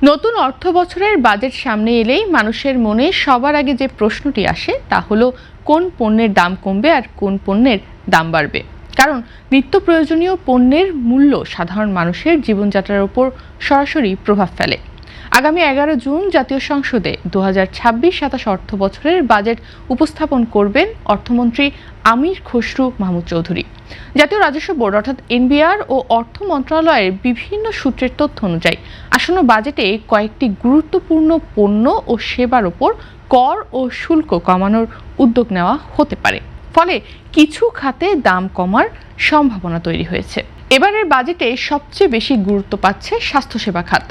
নতুন অর্থ বছরের বাজেট সামনে এলেই মানুষের মনে সবার আগে যে প্রশ্নটি আসে তা হলো কোন পণ্যের দাম কমবে আর কোন পণ্যের দাম বাড়বে। কারণ নিত্য প্রয়োজনীয় পণ্যের মূল্য সাধারণ মানুষের জীবনযাত্রার উপর সরাসরি প্রভাব ফেলে। আগামী 11 জুন জাতীয় সংসদে 2026-27 অর্থ বছরের বাজেট উপস্থাপন করবেন অর্থমন্ত্রী আমির খসরু মাহমুদ চৌধুরী। জাতীয় রাজস্ব বোর্ড অর্থাৎ এনবিআর ও অর্থ মন্ত্রণালয়ের বিভিন্ন সূত্রের তথ্য অনুযায়ী আসন্ন বাজেটে কয়েকটি গুরুত্বপূর্ণ পণ্য ও সেবার উপর কর ও শুল্ক কমানোর উদ্যোগ নেওয়া হতে পারে। ফলে কিছু খাতে দাম কমার সম্ভাবনা তৈরি হয়েছে। এবারের বাজেটে সবচেয়ে বেশি গুরুত্ব পাচ্ছে স্বাস্থ্যসেবা খাত।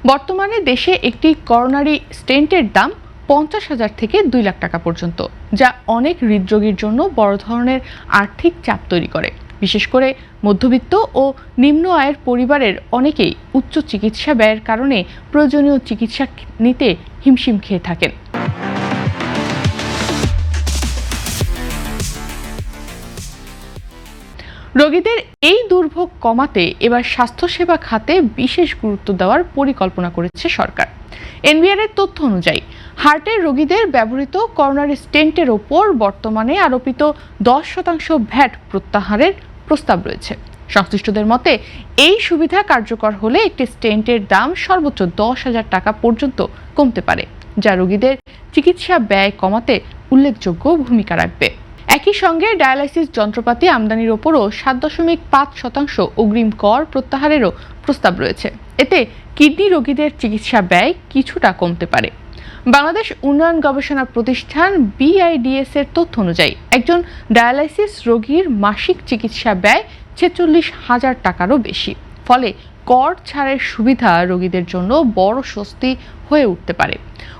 বর্তমানে দেশে একটি করোনারি স্টেন্টের দাম 50,000 থেকে 2 লাখ টাকা পর্যন্ত, যা অনেক হৃদরোগীর জন্য বড় ধরনের আর্থিক চাপ তৈরি করে। বিশেষ করে মধ্যবিত্ত ও নিম্ন আয়ের পরিবারের অনেকেই উচ্চ চিকিৎসা ব্যয়ের কারণে প্রয়োজনীয় চিকিৎসা নিতে হিমশিম খেয়ে থাকেন। রোগীদের এই দুর্ভোগ কমাতে এবার স্বাস্থ্যসেবা খাতে বিশেষ গুরুত্ব দেওয়ার পরিকল্পনা করেছে সরকার। এনবিআর এর তথ্য অনুযায়ী হার্টের রোগীদের ব্যবহৃত করোনারি স্টেন্টের ওপর বর্তমানে আরোপিত 10% ভ্যাট প্রত্যাহারের প্রস্তাব রয়েছে। সংশ্লিষ্টদের মতে এই সুবিধা কার্যকর হলে একটি স্টেন্টের দাম সর্বোচ্চ 10,000 টাকা পর্যন্ত কমতে পারে, যা রোগীদের চিকিৎসা ব্যয় কমাতে উল্লেখযোগ্য ভূমিকা রাখবে। একই সঙ্গে ডায়ালাইসিস যন্ত্রপাতি আমদানির ওপরও 7.5% অগ্রিম কর প্রত্যাহারেরও প্রস্তাব রয়েছে। এতে কিডনি রোগীদের চিকিৎসা ব্যয় কিছুটা কমতে পারে। বাংলাদেশ উন্নয়ন গবেষণা প্রতিষ্ঠান BIDS এর তথ্য অনুযায়ী একজন ডায়ালাইসিস রোগীর মাসিক চিকিৎসা ব্যয় 46,000 টাকারও বেশি। ফলে কর ছাড়ের সুবিধা রোগীদের জন্য বড় স্বস্তি হয়ে উঠতে পারে।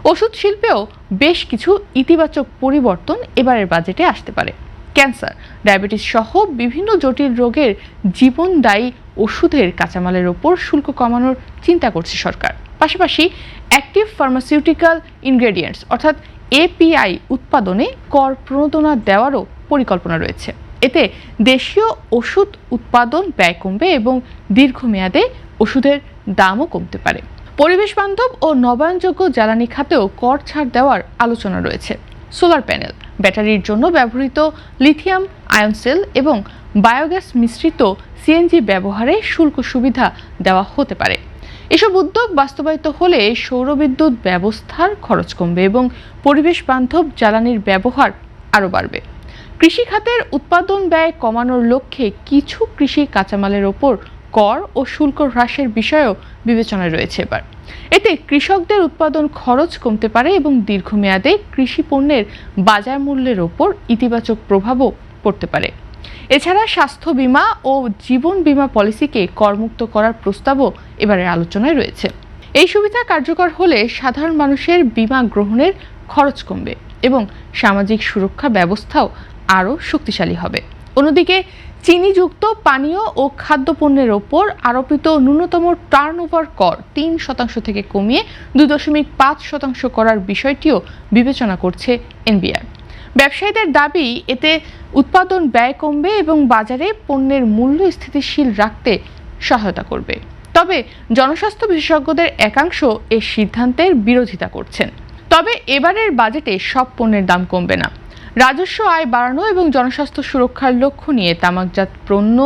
ওষুধ শিল্পেও বেশ কিছু ইতিবাচক পরিবর্তন এবারের বাজেটে আসতে পারে। ক্যান্সার, ডায়াবেটিস সহ বিভিন্ন জটিল রোগের জীবনদায়ী ওষুধের কাঁচামালের ওপর শুল্ক কমানোর চিন্তা করছে সরকার। পাশাপাশি অ্যাক্টিভ ফার্মাসিউটিক্যাল ইনগ্রেডিয়েন্টস অর্থাৎ API উৎপাদনে কর প্রণোদনা দেওয়ারও পরিকল্পনা রয়েছে। এতে দেশীয় ওষুধ উৎপাদন ব্যয় কমবে এবং দীর্ঘমেয়াদে ওষুধের দামও কমতে পারে। পরিবেশ বান্ধব ও নবায়নযোগ্য জ্বালানি খাতেও কর ছাড় দেওয়ার আলোচনা রয়েছে। সোলার প্যানেল, ব্যাটারির জন্য ব্যবহৃত লিথিয়াম আয়ন সেল এবং বায়োগ্যাস মিশ্রিত CNG ব্যবহারে শুল্ক সুবিধা দেওয়া হতে পারে। এসব উদ্যোগ বাস্তবায়িত হলে সৌরবিদ্যুৎ ব্যবস্থার খরচ কমবে এবং পরিবেশ বান্ধব জ্বালানির ব্যবহার আরও বাড়বে। কৃষি খাতের উৎপাদন ব্যয় কমানোর লক্ষ্যে কিছু কৃষি কাঁচামালের ওপর কর ও শুল্ক হ্রাসের বিষয়েও বিবেচনায় রয়েছে এবার। এতে কৃষকদের উৎপাদন খরচ কমতে পারে এবং দীর্ঘমেয়াদে কৃষি পণ্যের বাজার মূল্যের ওপর ইতিবাচক প্রভাবও পড়তে পারে। এছাড়া স্বাস্থ্য বীমা ও জীবন বীমা পলিসিকে করমুক্ত করার প্রস্তাবও এবারের আলোচনায় রয়েছে। এই সুবিধা কার্যকর হলে সাধারণ মানুষের বীমা গ্রহণের খরচ কমবে এবং সামাজিক সুরক্ষা ব্যবস্থাও আরও শক্তিশালী হবে। অন্যদিকে চিনিযুক্ত পানীয় ও খাদ্যপণ্যের ওপর আরোপিত ন্যূনতম টার্নওভার কর 3% থেকে কমিয়ে 2.5% করার বিষয়টিও বিবেচনা করছে এনবিআর। ব্যবসায়ীদের দাবি, এতে উৎপাদন ব্যয় কমবে এবং বাজারে পণ্যের মূল্য স্থিতিশীল রাখতে সহায়তা করবে। তবে জনস্বাস্থ্য বিশেষজ্ঞদের একাংশ এই সিদ্ধান্তের বিরোধিতা করছেন। তবে এবারের বাজেটে সব পণ্যের দাম কমবে না। রাজস্ব আয় বাড়ানো এবং জনস্বাস্থ্য সুরক্ষার লক্ষ্য নিয়ে তামাকজাত পণ্য,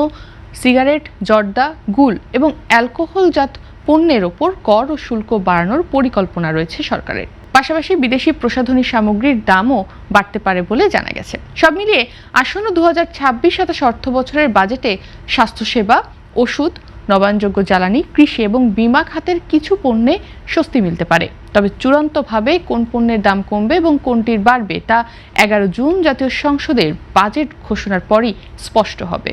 সিগারেট, জর্দা, গুল এবং অ্যালকোহলজাত পণ্যের ওপর কর ও শুল্ক বাড়ানোর পরিকল্পনা রয়েছে সরকারের। পাশাপাশি বিদেশি প্রসাধনী সামগ্রীর দামও বাড়তে পারে বলে জানা গেছে। সব মিলিয়ে আসন্ন 2026-27 অর্থ বছরের বাজেটে স্বাস্থ্যসেবা, ওষুধ, নবায়নযোগ্য জ্বালানি, কৃষি এবং বীমা খাতের কিছু পণ্যে স্বস্তি মিলতে পারে। তবে চূড়ান্তভাবে কোন পণ্যের দাম কমবে এবং কোনটির বাড়বে তা 11 জুন জাতীয় সংসদের বাজেট ঘোষণার পরই স্পষ্ট হবে।